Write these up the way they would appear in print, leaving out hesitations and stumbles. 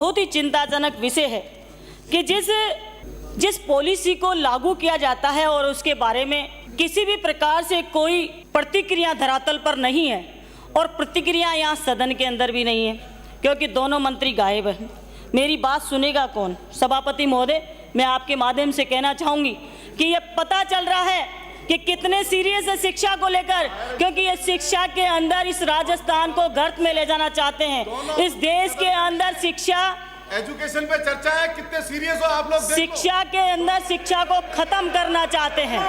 बहुत ही चिंताजनक विषय है कि जिस पॉलिसी को लागू किया जाता है और उसके बारे में किसी भी प्रकार से कोई प्रतिक्रिया धरातल पर नहीं है और प्रतिक्रिया यहाँ सदन के अंदर भी नहीं है, क्योंकि दोनों मंत्री गायब हैं। मेरी बात सुनेगा कौन? सभापति महोदय, मैं आपके माध्यम से कहना चाहूँगी कि ये पता चल रहा है कि कितने सीरियस है शिक्षा को लेकर, क्योंकि ये शिक्षा के अंदर इस राजस्थान को गर्त में ले जाना चाहते हैं। इस देश के अंदर शिक्षा, एजुकेशन पे चर्चा है, कितने सीरियस हो आप लोग? शिक्षा के अंदर शिक्षा को खत्म करना चाहते हैं।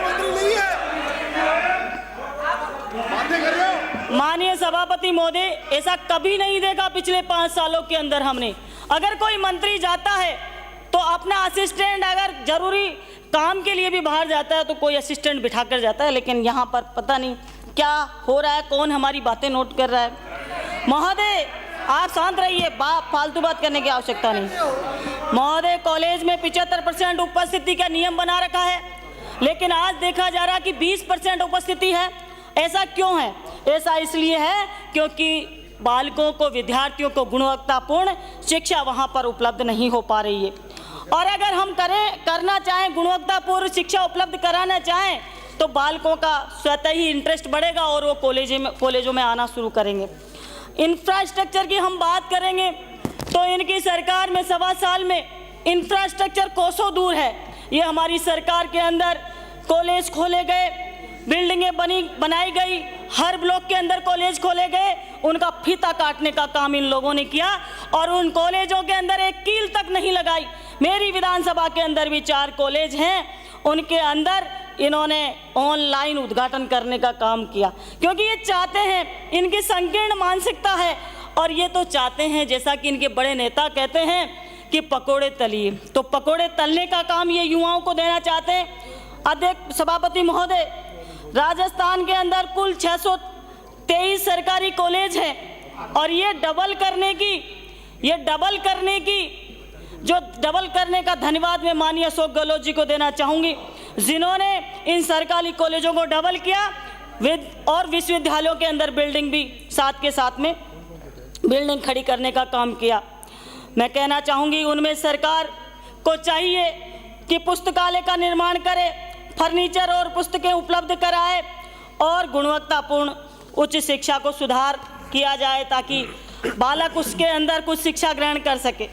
माननीय सभापति महोदय, ऐसा कभी नहीं देखा पिछले 5 सालों के अंदर हमने। अगर कोई मंत्री जाता है तो अपना असिस्टेंट, अगर जरूरी काम के लिए भी बाहर जाता है तो कोई असिस्टेंट बिठा कर जाता है, लेकिन यहाँ पर पता नहीं क्या हो रहा है, कौन हमारी बातें नोट कर रहा है। महोदय आप शांत रहिए, फालतू बात करने की आवश्यकता नहीं। महोदय, कॉलेज में 75% उपस्थिति का नियम बना रखा है, लेकिन आज देखा जा रहा है कि 20% उपस्थिति है। ऐसा क्यों है? ऐसा इसलिए है क्योंकि बालकों को, विद्यार्थियों को गुणवत्तापूर्ण शिक्षा वहाँ पर उपलब्ध नहीं हो पा रही है। और अगर हम करना चाहें, गुणवत्तापूर्ण शिक्षा उपलब्ध कराना चाहें, तो बालकों का स्वतः ही इंटरेस्ट बढ़ेगा और वो कॉलेजों में आना शुरू करेंगे। इंफ्रास्ट्रक्चर की हम बात करेंगे तो इनकी सरकार में 1.25 साल में इंफ्रास्ट्रक्चर कोसों दूर है। ये हमारी सरकार के अंदर कॉलेज खोले गए, बिल्डिंगें बनाई गई, हर ब्लॉक के अंदर कॉलेज खोले गए, उनका फीता काटने का काम इन लोगों ने किया और उन कॉलेजों के अंदर एक कील तक नहीं लगाई। मेरी विधानसभा के अंदर भी 4 कॉलेज हैं, उनके अंदर इन्होंने ऑनलाइन उद्घाटन करने का काम किया, क्योंकि ये चाहते हैं, इनकी संकीर्ण मानसिकता है और ये तो चाहते हैं, जैसा कि इनके बड़े नेता कहते हैं कि पकोड़े तलिए, तो पकोड़े तलने का काम ये युवाओं को देना चाहते हैं। अध्यक्ष सभापति महोदय, राजस्थान के अंदर कुल 623 सरकारी कॉलेज हैं और ये डबल करने का धन्यवाद मैं माननीय अशोक गहलोत जी को देना चाहूँगी, जिन्होंने इन सरकारी कॉलेजों को डबल किया और विश्वविद्यालयों के अंदर बिल्डिंग भी साथ के साथ में बिल्डिंग खड़ी करने का काम किया। मैं कहना चाहूँगी उनमें सरकार को चाहिए कि पुस्तकालय का निर्माण करे, फर्नीचर और पुस्तकें उपलब्ध कराए और गुणवत्तापूर्ण उच्च शिक्षा को सुधार किया जाए ताकि बालक उसके अंदर कुछ शिक्षा ग्रहण कर सके।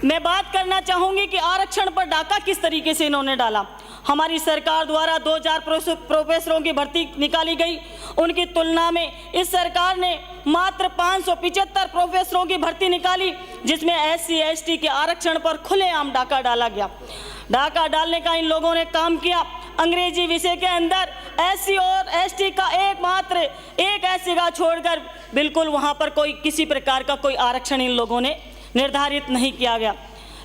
मैं बात करना चाहूँगी कि आरक्षण पर डाका किस तरीके से इन्होंने डाला। हमारी सरकार द्वारा 2000 प्रोफेसरों की भर्ती निकाली गई, उनकी तुलना में इस सरकार ने मात्र 575 प्रोफेसरों की भर्ती निकाली, जिसमें SC ST के आरक्षण पर खुलेआम डाका डाला गया। डाका डालने का इन लोगों ने काम किया। अंग्रेजी विषय के अंदर SC और ST का एक SC का छोड़कर बिल्कुल वहाँ पर किसी प्रकार का कोई आरक्षण इन लोगों ने निर्धारित नहीं किया गया।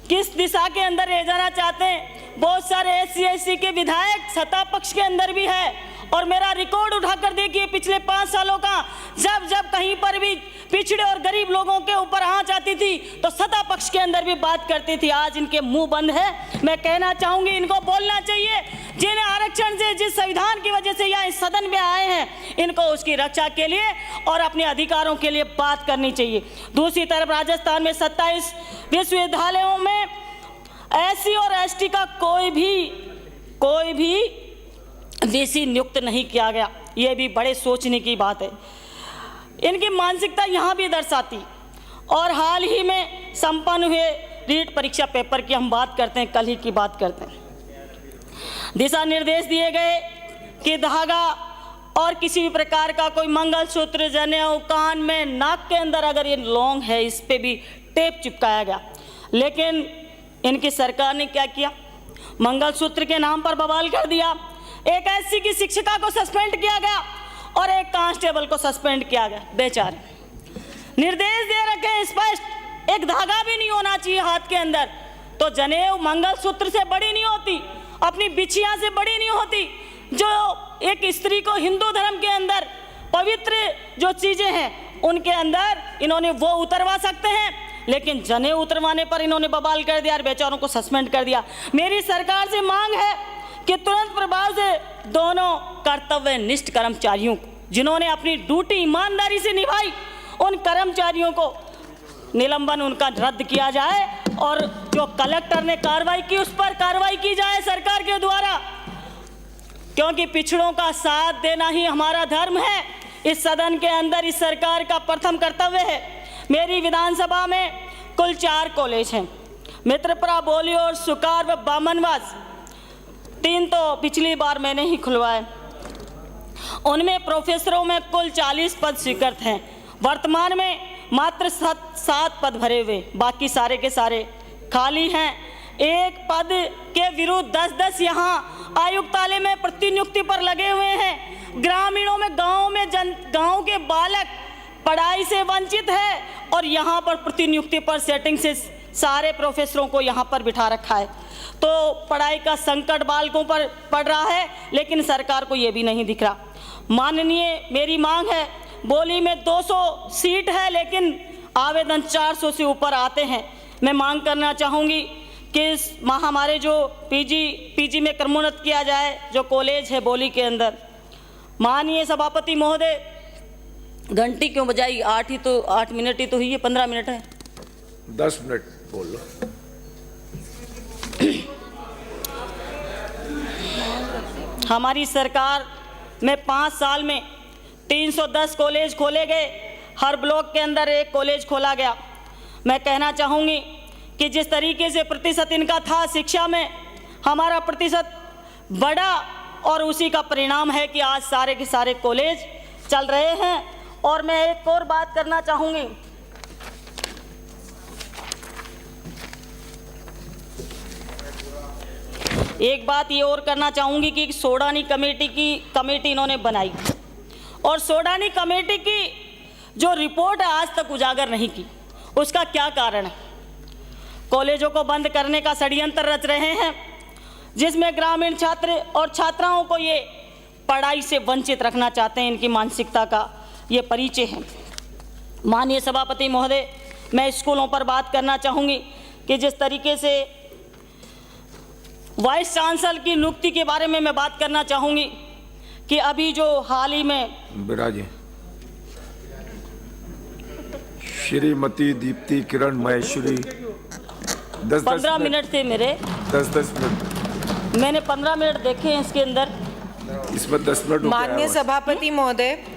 किस दिशा के अंदर ले जाना चाहते हैं? बहुत सारे SC ST के विधायक सत्ता पक्ष के अंदर भी है और मेरा रिकॉर्ड उठाकर देखिए पिछले 5 सालों का, जब कहीं पर भी पिछड़े और गरीब लोगों के ऊपर आंच आती थी तो सत्ता पक्ष के अंदर भी बात करती थी। आज इनके मुंह बंद है। मैं कहना चाहूँगी इनको बोलना चाहिए, जिन्हें आरक्षण से, जिस संविधान की वजह से यहाँ इस सदन में आए हैं, इनको उसकी रक्षा के लिए और अपने अधिकारों के लिए बात करनी चाहिए। दूसरी तरफ राजस्थान में 27 विश्वविद्यालयों में SC और ST का कोई भी VC नियुक्त नहीं किया गया। ये भी बड़े सोचने की बात है। इनकी मानसिकता यहाँ भी दर्शाती। और हाल ही में संपन्न हुए रीट परीक्षा पेपर की हम बात करते हैं, कल ही की बात करते हैं। दिशा निर्देश दिए गए कि धागा और किसी भी प्रकार का कोई मंगलसूत्र, जनेऊ, कान में, नाक के अंदर अगर ये लौंग है, इस पे भी टेप चिपकाया गया। लेकिन इनकी सरकार ने क्या किया? मंगलसूत्र के नाम पर बवाल कर दिया। एक SC की शिक्षिका को सस्पेंड किया गया और एक कांस्टेबल को सस्पेंड किया गया। बेचारे निर्देश दे रखे हैं स्पष्ट, एक धागा भी नहीं होना चाहिए हाथ के अंदर। तो जनेऊ मंगलसूत्र से बड़ी नहीं होती, अपनी बिछिया से बड़ी नहीं होती। जो एक स्त्री को हिंदू धर्म के अंदर पवित्र जो चीजें हैं उनके अंदर इन्होंने वो उतरवा सकते हैं, लेकिन जनेऊ उतरवाने पर इन्होंने बवाल कर दिया और बेचारों को सस्पेंड कर दिया। मेरी सरकार से मांग है कि तुरंत प्रभाव से दोनों कर्तव्यनिष्ठ कर्मचारियों को, जिन्होंने अपनी ड्यूटी ईमानदारी से निभाई, उन कर्मचारियों को निलंबन उनका रद्द किया जाए और जो कलेक्टर ने कार्रवाई की उस पर कार्रवाई की जाए सरकार के द्वारा, क्योंकि पिछड़ों का साथ देना ही हमारा धर्म है। इस सदन के अंदर इस सरकार का प्रथम कर्तव्य है। मेरी विधानसभा में कुल 4 कॉलेज हैं, मित्रपुरा, बोली और सुकार व बामनवास। 3 तो पिछली बार मैंने ही खुलवाए। उनमें प्रोफेसरों में कुल 40 पद स्वीकृत हैं। वर्तमान में मात्र 7 पद भरे हुए, बाकी सारे के सारे खाली हैं। एक पद के विरुद्ध 10-10 यहाँ आयुक्तालय में प्रतिनियुक्ति पर लगे हुए हैं। ग्रामीणों में गांव के बालक पढ़ाई से वंचित है और यहाँ पर प्रतिनियुक्ति पर सेटिंग से सारे प्रोफेसरों को यहाँ पर बिठा रखा है। तो पढ़ाई का संकट बालकों पर पड़ रहा है, लेकिन सरकार को ये भी नहीं दिख रहा। माननीय, मेरी मांग है, बोली में 200 सीट है लेकिन आवेदन 400 से ऊपर आते हैं। मैं मांग करना चाहूँगी कि इस हमारे जो पीजी में क्रमोन्नत किया जाए, जो कॉलेज है बोली के अंदर। माननीय सभापति महोदय, घंटी क्यों बजाई? 8 मिनट ही तो हुई है, 15 मिनट है। 10 मिनट बोल लो। हमारी सरकार में 5 साल में 310 कॉलेज खोले गए, हर ब्लॉक के अंदर एक कॉलेज खोला गया। मैं कहना चाहूँगी कि जिस तरीके से प्रतिशत इनका था शिक्षा में, हमारा प्रतिशत बढ़ा और उसी का परिणाम है कि आज सारे के सारे कॉलेज चल रहे हैं। और मैं एक और बात करना चाहूँगी, एक बात ये और करना चाहूँगी कि सोडानी कमेटी इन्होंने बनाई और सोडानी कमेटी की जो रिपोर्ट है आज तक उजागर नहीं की। उसका क्या कारण है? कॉलेजों को बंद करने का षड्यंत्र रच रहे हैं, जिसमें ग्रामीण छात्र और छात्राओं को ये पढ़ाई से वंचित रखना चाहते हैं। इनकी मानसिकता का ये परिचय है। माननीय सभापति महोदय, मैं स्कूलों पर बात करना चाहूँगी कि जिस तरीके से वाइस चांसलर की नियुक्ति के बारे में मैं बात करना चाहूँगी कि अभी जो हाल ही में बिराजी श्रीमती दीप्ति किरण महेश्वरी 15 मिनट थे मेरे, 10 मिनट मैंने 15 मिनट देखे हैं इसके अंदर। इसमें 10 मिनट। माननीय सभापति महोदय,